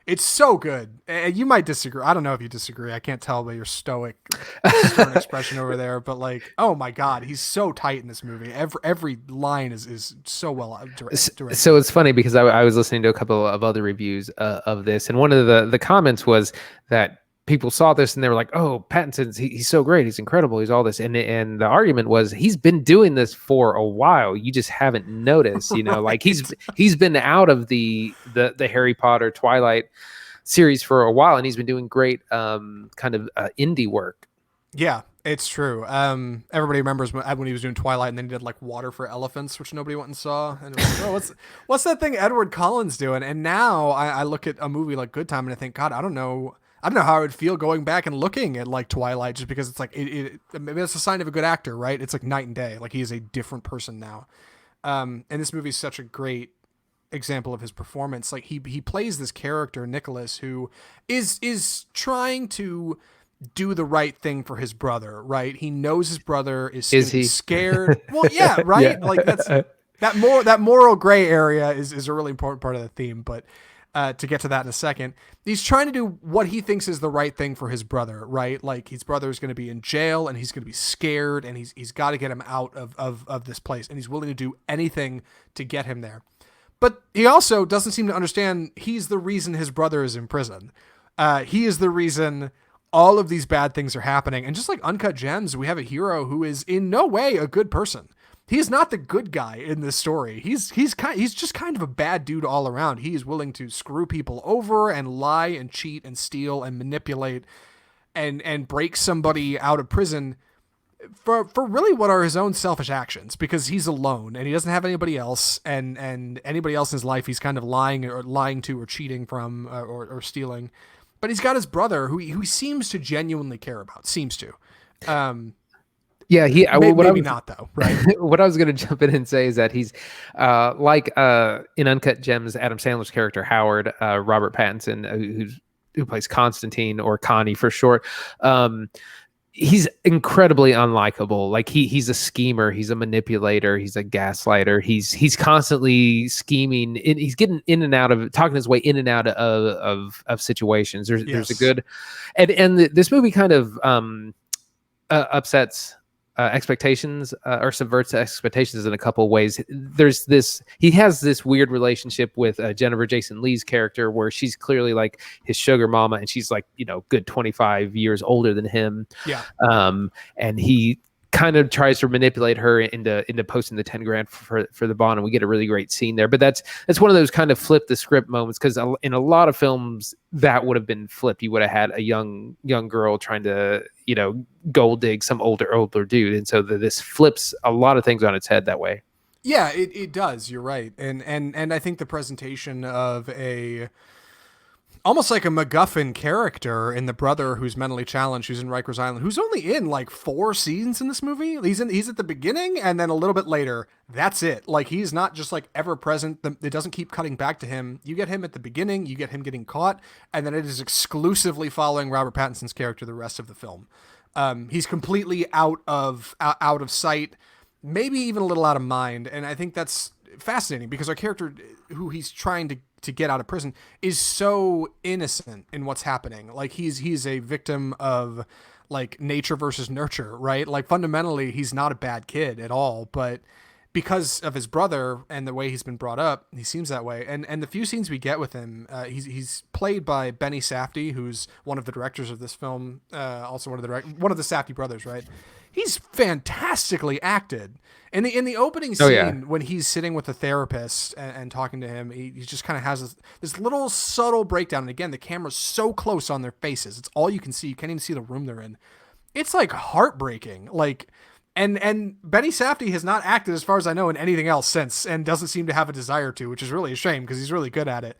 It's so good. You might disagree. I don't know if you disagree. I can't tell by your stoic expression over there, but like, oh my God, he's so tight in this movie. Every line is so well directed. So it's funny because I was listening to a couple of other reviews of this, and one of the comments was that people saw this and they were like, "Oh, Pattinson, he's so great, he's incredible, he's all this." And the argument was he's been doing this for a while. You just haven't noticed, you know, like he's been out of the Harry Potter, Twilight series for a while, and he's been doing great kind of indie work. Yeah, it's true. Everybody remembers when he was doing Twilight, and then he did like Water for Elephants, which nobody went and saw. And it was like, oh, what's that thing Edward Cullen's doing? And now I look at a movie like Good Time and I think, God, I don't know how I would feel going back and looking at like Twilight, just because it's like maybe that's a sign of a good actor, right? It's like night and day. Like, he is a different person now. And this movie is such a great example of his performance. Like, he plays this character, Nicholas, who is trying to do the right thing for his brother, right? He knows his brother is he scared. Well, yeah, right. Yeah. Like that moral gray area is a really important part of the theme, but to get to that in a second, he's trying to do what he thinks is the right thing for his brother, right? Like, his brother is going to be in jail, and he's going to be scared, and he's got to get him out of this place, and he's willing to do anything to get him there. But he also doesn't seem to understand he's the reason his brother is in prison. He is the reason all of these bad things are happening. And just like Uncut Gems, we have a hero who is in no way a good person. He's not the good guy in this story. He's just kind of a bad dude all around. He is willing to screw people over and lie and cheat and steal and manipulate and break somebody out of prison for really what are his own selfish actions, because he's alone and he doesn't have anybody else, and anybody else in his life he's kind of lying to or cheating from or stealing. But he's got his brother who he seems to genuinely care about. Seems to. Yeah, maybe not though, right? What I was going to jump in and say is that he's like in Uncut Gems, Adam Sandler's character Howard, Robert Pattinson, who plays Constantine, or Connie for short. He's incredibly unlikable. Like he's a schemer, he's a manipulator, he's a gaslighter. He's constantly scheming. He's getting in and out of, talking his way in and out of situations. There's a good, and this movie kind of upsets expectations or subverts expectations in a couple of ways. He has this weird relationship with Jennifer Jason Leigh's character, where she's clearly like his sugar mama, and she's like, good 25 years older than him. Yeah. And he kind of tries to manipulate her into posting the 10 grand for the bond, and we get a really great scene there. But that's one of those kind of flip the script moments, because in a lot of films that would have been flipped. You would have had a young girl trying to gold dig some older dude, and so this flips a lot of things on its head that way. Yeah, it does. You're right, and I think the presentation of almost like a MacGuffin character in the brother who's mentally challenged, who's in Rykers Island, who's only in like 4 scenes in this movie. He's at the beginning and then a little bit later. That's it. Like, he's not just like ever present. It doesn't keep cutting back to him. You get him at the beginning, you get him getting caught, and then it is exclusively following Robert Pattinson's character the rest of the film. He's completely out of sight, maybe even a little out of mind, and I think that's fascinating, because our character, who he's trying to get out of prison, is so innocent in what's happening. Like, he's a victim of like nature versus nurture, right? Like, fundamentally he's not a bad kid at all, but because of his brother and the way he's been brought up, he seems that way. And the few scenes we get with him, he's played by Benny Safdie, who's one of the directors of this film, also one of the Safdie brothers, right? He's fantastically acted. In the opening scene, when he's sitting with the therapist and talking to him, he just kind of has this little subtle breakdown. And again, the camera's so close on their faces. It's all you can see. You can't even see the room they're in. It's like heartbreaking. Like, and Benny Safdie has not acted, as far as I know, in anything else since, and doesn't seem to have a desire to, which is really a shame, because he's really good at it.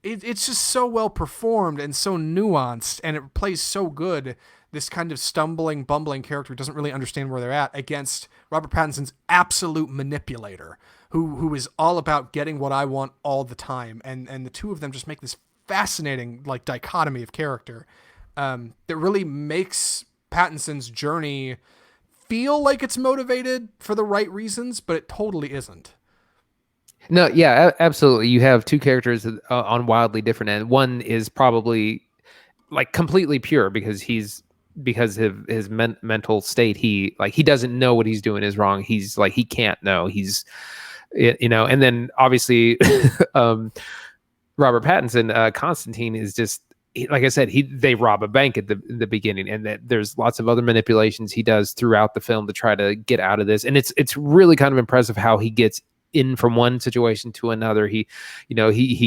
It's just so well performed and so nuanced, and it plays so good. This kind of stumbling, bumbling character who doesn't really understand where they're at, against Robert Pattinson's absolute manipulator, who is all about getting what I want all the time. And the two of them just make this fascinating like dichotomy of character that really makes Pattinson's journey feel like it's motivated for the right reasons, but it totally isn't. No, yeah, absolutely. You have two characters on wildly different ends. One is probably like completely pure, because of his mental state. He doesn't know what he's doing is wrong. He's like, he can't know. He's, and then obviously Robert Pattinson, Constantine, is just, like I said, they rob a bank at the beginning, and that there's lots of other manipulations he does throughout the film to try to get out of this. And it's really kind of impressive how he gets in from one situation to another. He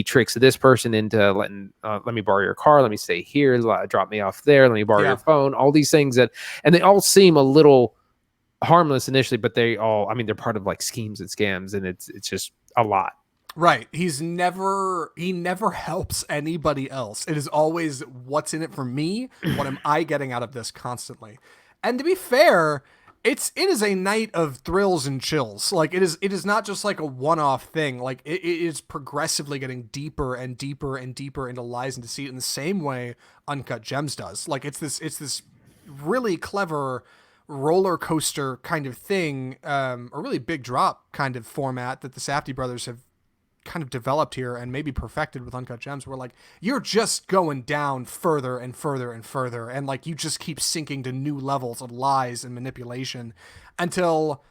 tricks this person into letting, let me borrow your car, let me stay here, drop me off there, let me borrow your phone, all these things and they all seem a little harmless initially, but they're part of like schemes and scams, and it's just a lot. Right. He never helps anybody else. It is always, what's in it for me? What am I getting out of this constantly? And to be fair, it is a night of thrills and chills. Like, it is not just like a one-off thing. Like, it is progressively getting deeper and deeper and deeper into lies and deceit, in the same way Uncut Gems does. Like, it's this really clever roller coaster kind of thing, a really big drop kind of format that the Safdie brothers have kind of developed here and maybe perfected with Uncut Gems, where like you're just going down further and further and further, and like you just keep sinking to new levels of lies and manipulation until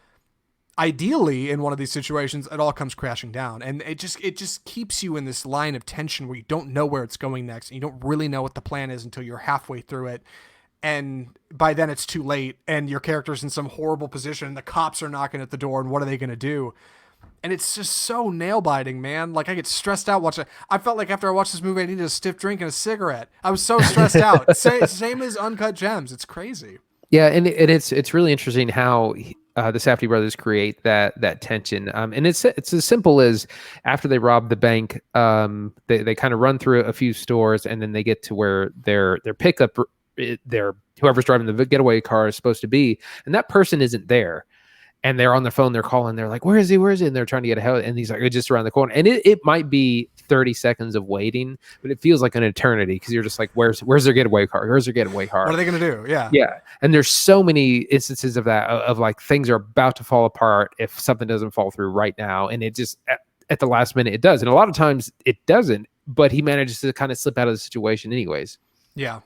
ideally in one of these situations it all comes crashing down, and it just keeps you in this line of tension where you don't know where it's going next, and you don't really know what the plan is until you're halfway through it, and by then it's too late and your character's in some horrible position and the cops are knocking at the door, and what are they going to do? And it's just so nail biting, man. Like, I get stressed out watching. I felt like after I watched this movie, I needed a stiff drink and a cigarette. I was so stressed out. Same as Uncut Gems. It's crazy. Yeah, and it's really interesting how the Safdie brothers create that tension. And it's as simple as after they rob the bank, they kind of run through a few stores, and then they get to where their pickup, their whoever's driving the getaway car is supposed to be, and that person isn't there. And they're on their phone, they're calling, they're like, where is he? Where is he? And they're trying to get ahead. And he's like, just around the corner. And it might be 30 seconds of waiting, but it feels like an eternity because you're just like, where's their getaway car? Where's their getaway car? What are they going to do? Yeah. Yeah. And there's so many instances of that, of like things are about to fall apart if something doesn't fall through right now. And it just, at the last minute, it does. And a lot of times it doesn't, but he manages to kind of slip out of the situation anyways. Yeah.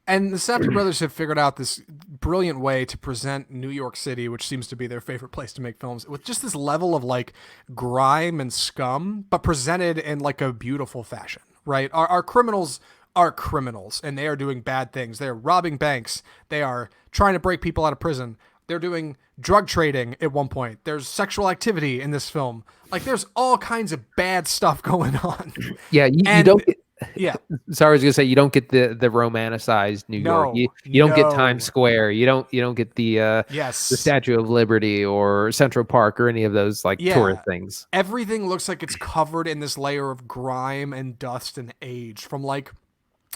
And the Safdie brothers have figured out this brilliant way to present New York City, which seems to be their favorite place to make films, with just this level of like grime and scum, but presented in like a beautiful fashion, right? Our criminals are criminals, and they are doing bad things. They're robbing banks. They are trying to break people out of prison. They're doing drug trading at one point. There's sexual activity in this film. Like, there's all kinds of bad stuff going on. Yeah, you don't get... Yeah. Sorry, I was gonna say you don't get the romanticized New York. You don't get Times Square. You don't get the yes, the Statue of Liberty or Central Park or any of those like tourist things. Everything looks like it's covered in this layer of grime and dust and age, from like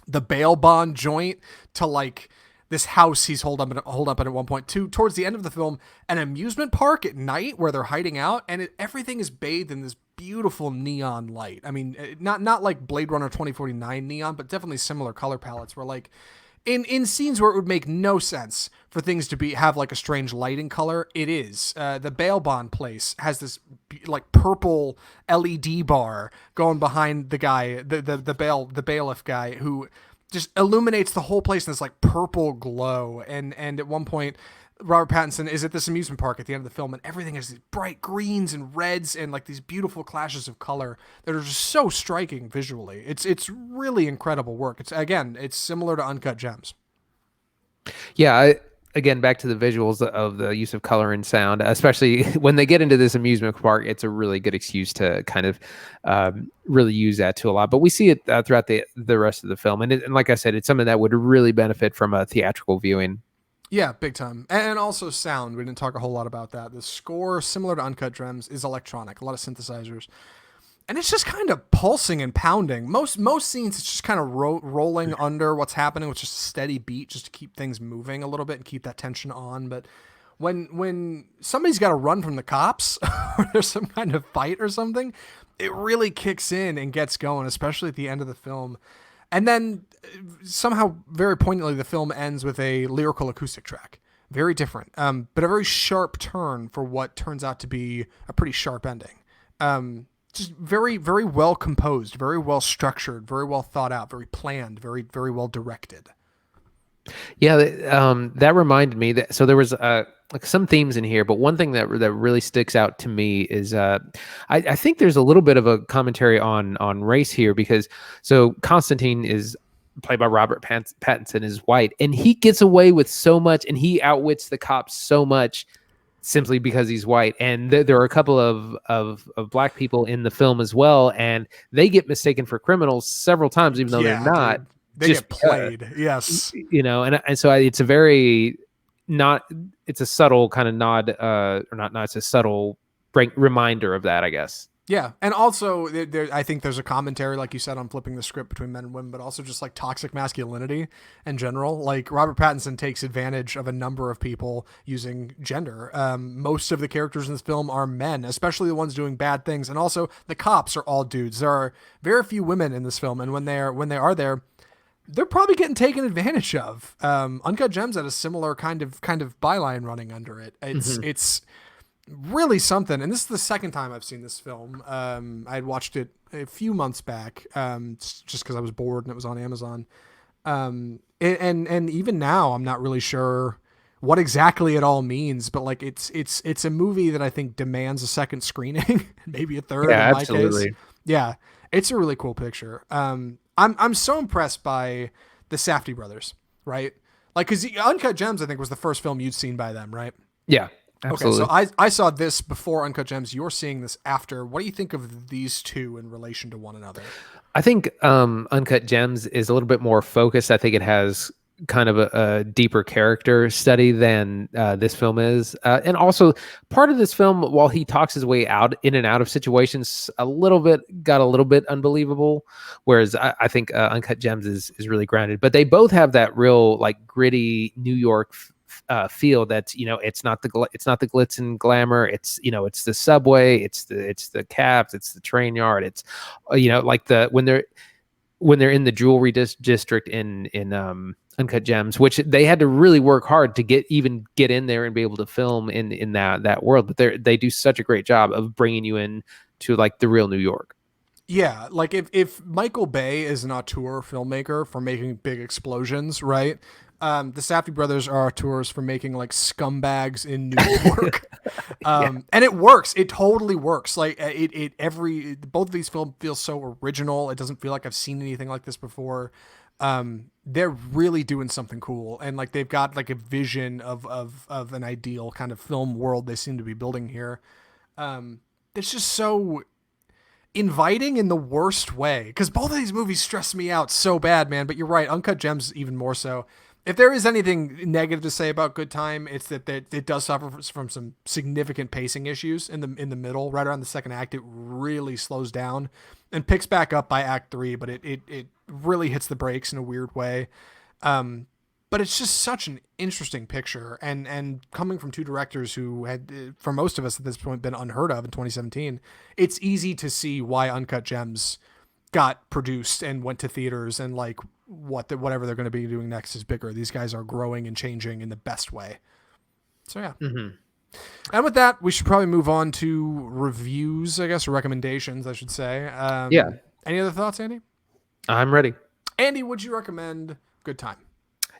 the bail bond joint to like this house he's holed up at one point, to towards the end of the film, an amusement park at night where they're hiding out, and everything is bathed in this beautiful neon light. I mean, not like Blade Runner 2049 neon, but definitely similar color palettes, where like in scenes where it would make no sense for things to have like a strange lighting color, it is. The bail bond place has this like purple LED bar going behind the guy, the bailiff guy, who just illuminates the whole place in this like purple glow. And at one point, Robert Pattinson is at this amusement park at the end of the film, and everything has these bright greens and reds and like these beautiful clashes of color that are just so striking visually. It's really incredible work. It's similar to Uncut Gems. Yeah, again, back to the visuals of the use of color and sound, especially when they get into this amusement park, it's a really good excuse to kind of really use that to a lot. But we see it throughout the rest of the film. And like I said, it's something that would really benefit from a theatrical viewing. Yeah, big time. And also sound. We didn't talk a whole lot about that. The score, similar to Uncut Gems, is electronic, a lot of synthesizers. And it's just kind of pulsing and pounding. Most scenes, it's just kind of rolling under what's happening with just a steady beat, just to keep things moving a little bit and keep that tension on. But when somebody's got to run from the cops or there's some kind of fight or something, it really kicks in and gets going, especially at the end of the film. And then somehow, very poignantly, the film ends with a lyrical acoustic track. Very different, but a very sharp turn for what turns out to be a pretty sharp ending. Just very, very well composed, very well structured, very well thought out, very planned, very, very well directed. Yeah, that reminded me that so there was like some themes in here, but one thing that really sticks out to me is I think there's a little bit of a commentary on race here, because so Constantine is played by Robert Pattinson, is white, and he gets away with so much, and he outwits the cops so much simply because he's white. And there are a couple of black people in the film as well, and they get mistaken for criminals several times, even though they're not. Dude. They just get played. Yes. You know, and so it's a very it's a subtle kind of nod, or not, it's a subtle reminder of that, I guess. Yeah. And also I think there's a commentary, like you said, on flipping the script between men and women, but also just like toxic masculinity in general. Like, Robert Pattinson takes advantage of a number of people using gender. Most of the characters in this film are men, especially the ones doing bad things. And also the cops are all dudes. There are very few women in this film. And when they are there, they're probably getting taken advantage of. Uncut Gems had a similar kind of byline running under it. It's really something. And this is the second time I've seen this film. I had watched it a few months back, just because I was bored and it was on Amazon. And even now, I'm not really sure what exactly it all means, but like it's a movie that I think demands a second screening, maybe a third Yeah, in my case. absolutely. Yeah, it's a really cool picture. I'm so impressed by the Safdie brothers, right? Like, because Uncut Gems, I think, was the first film you'd seen by them, right? Yeah, Okay, so absolutely. I saw this before Uncut Gems. You're seeing this after. What do you think of these two in relation to one another? I think Uncut Gems is a little bit more focused. I think it has kind of a deeper character study than this film is. And also, part of this film, while he talks his way out in and out of situations, got a little bit unbelievable. Whereas I think Uncut Gems is really grounded. But they both have that real like gritty New York feel. That's it's not it's not the glitz and glamour. It's it's the subway. It's the cabs. It's the train yard. It's like the when they're in the jewelry district in Uncut Gems, which they had to really work hard to get in there and be able to film in that world. But they do such a great job of bringing you in to like the real New York. Yeah, like if Michael Bay is an auteur filmmaker for making big explosions, right? The Safdie brothers are auteurs for making like scumbags in New York. Yeah. And it works. It totally works. Like both of these films feel so original. It doesn't feel like I've seen anything like this before. They're really doing something cool, and like they've got like a vision of an ideal kind of film world they seem to be building here. It's just so inviting in the worst way, because both of these movies stress me out so bad, man. But you're right, Uncut Gems even more so. If there is anything negative to say about Good Time, it's that it does suffer from some significant pacing issues in the middle. Right around the second act, it really slows down and picks back up by Act 3, but it really hits the brakes in a weird way. But it's just such an interesting picture, and coming from two directors who had, for most of us at this point, been unheard of in 2017, it's easy to see why Uncut Gems got produced and went to theaters, and like whatever they're going to be doing next is bigger. These guys are growing and changing in the best way. So yeah. Mm-hmm. And with that, we should probably move on to reviews, I guess, or recommendations, I should say. Yeah, Any other thoughts, Andy? I'm ready. Andy, would you recommend Good Time?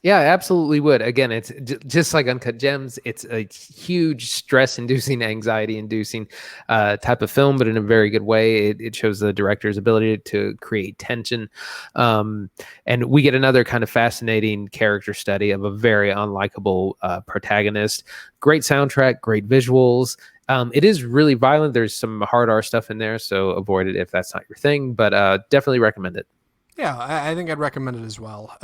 Yeah, I absolutely would. Again, it's just like Uncut Gems. It's a huge stress-inducing, anxiety-inducing type of film, but in a very good way. It shows the director's ability to create tension. And we get another kind of fascinating character study of a very unlikable protagonist. Great soundtrack, great visuals. It is really violent. There's some hard R stuff in there, so avoid it if that's not your thing, but definitely recommend it. Yeah, I think I'd recommend it as well.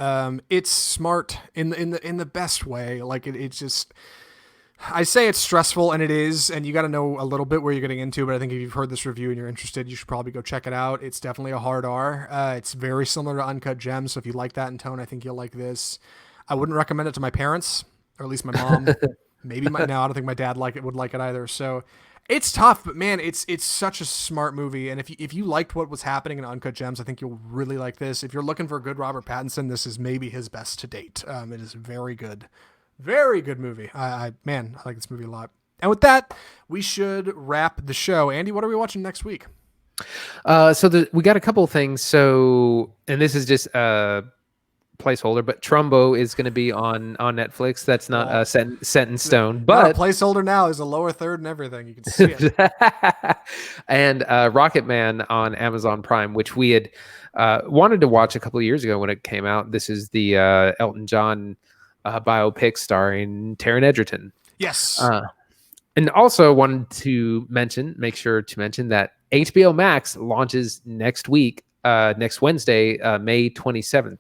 It's smart in the best way. Like it's just, I say it's stressful, and it is, and you got to know a little bit where you're getting into. But I think if you've heard this review and you're interested, you should probably go check it out. It's definitely a hard R. It's very similar to Uncut Gems, so if you like that in tone, I think you'll like this. I wouldn't recommend it to my parents, or at least my mom. Maybe I don't think my dad would like it either. So it's tough, but man, it's such a smart movie. And if you liked what was happening in Uncut Gems, I think you'll really like this. If you're looking for a good Robert Pattinson, this is maybe his best to date. It is very good movie. I like this movie a lot. And with that, we should wrap the show. Andy, what are we watching next week? We got a couple of things. So, and this is just placeholder, but Trumbo is going to be on Netflix. That's not set in stone, but not a placeholder now. There's a lower third and everything. You can see it. And Rocket Man on Amazon Prime, which we had wanted to watch a couple of years ago when it came out. This is the Elton John biopic starring Taron Egerton. Yes. And also wanted to make sure to mention that HBO Max launches next week. Next Wednesday, May 27th.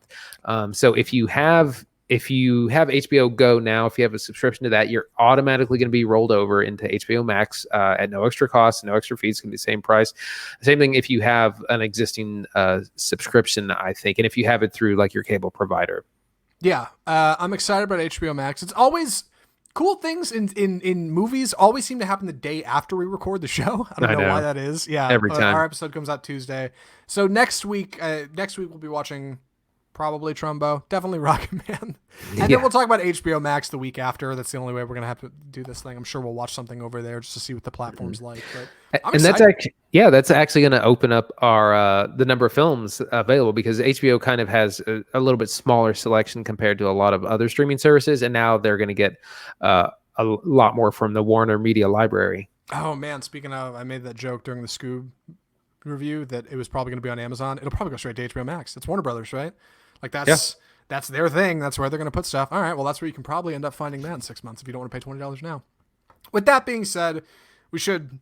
So if you have HBO Go now, if you have a subscription to that, you're automatically going to be rolled over into HBO Max at no extra cost, no extra fees. It's going to be the same price. Same thing if you have an existing subscription, I think, and if you have it through like your cable provider. Yeah, I'm excited about HBO Max. It's always cool things in movies always seem to happen the day after we record the show. I don't know why that is. Yeah, every time our episode comes out Tuesday. So next week we'll be watching probably Trumbo, definitely Rocket Man. And then Yeah. we'll talk about HBO Max the week after. That's the only way we're going to have to do this thing. I'm sure we'll watch something over there just to see what the platform's like. But I'm And excited. that's actually going to open up our the number of films available, because HBO kind of has a little bit smaller selection compared to a lot of other streaming services, and now they're going to get a lot more from the Warner Media Library. Oh, man. Speaking of, I made that joke during the Scoob review that it was probably going to be on Amazon. It'll probably go straight to HBO Max. It's Warner Brothers, right? Like that's their thing. That's where they're going to put stuff. All right, well, that's where you can probably end up finding that in 6 months if you don't want to pay $20 now. With that being said, we should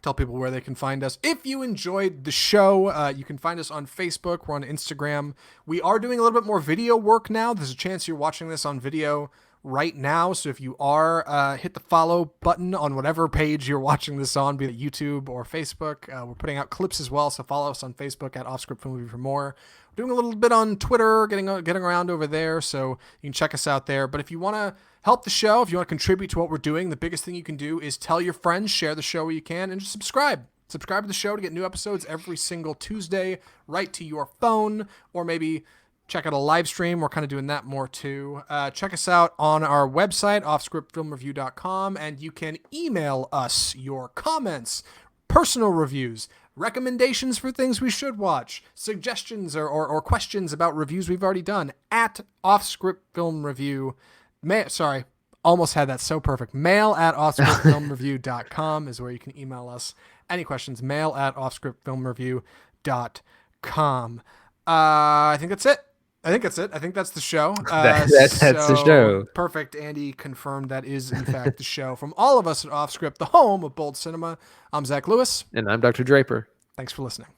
tell people where they can find us. If you enjoyed the show, you can find us on Facebook. We're on Instagram. We are doing a little bit more video work now. There's a chance you're watching this on video right now. So if you are, hit the follow button on whatever page you're watching this on, be it YouTube or Facebook. We're putting out clips as well. So follow us on Facebook at Offscript Film Review for more. We're doing a little bit on Twitter, getting around over there. So you can check us out there. But if you want to help the show, if you want to contribute to what we're doing, the biggest thing you can do is tell your friends, share the show where you can, and just subscribe. Subscribe to the show to get new episodes every single Tuesday right to your phone, or maybe check out a live stream. We're kind of doing that more too. Check us out on our website, offscriptfilmreview.com, and you can email us your comments, personal reviews, recommendations for things we should watch, suggestions or questions about reviews we've already done at offscriptfilmreview. Sorry, almost had that so perfect. Mail at offscriptfilmreview.com is where you can email us any questions. Mail at offscriptfilmreview.com. I think that's it. I think that's the show. That's the show. Perfect. Andy confirmed that is, in fact, the show. From all of us at Offscript, the home of bold cinema, I'm Zach Lewis. And I'm Dr. Draper. Thanks for listening.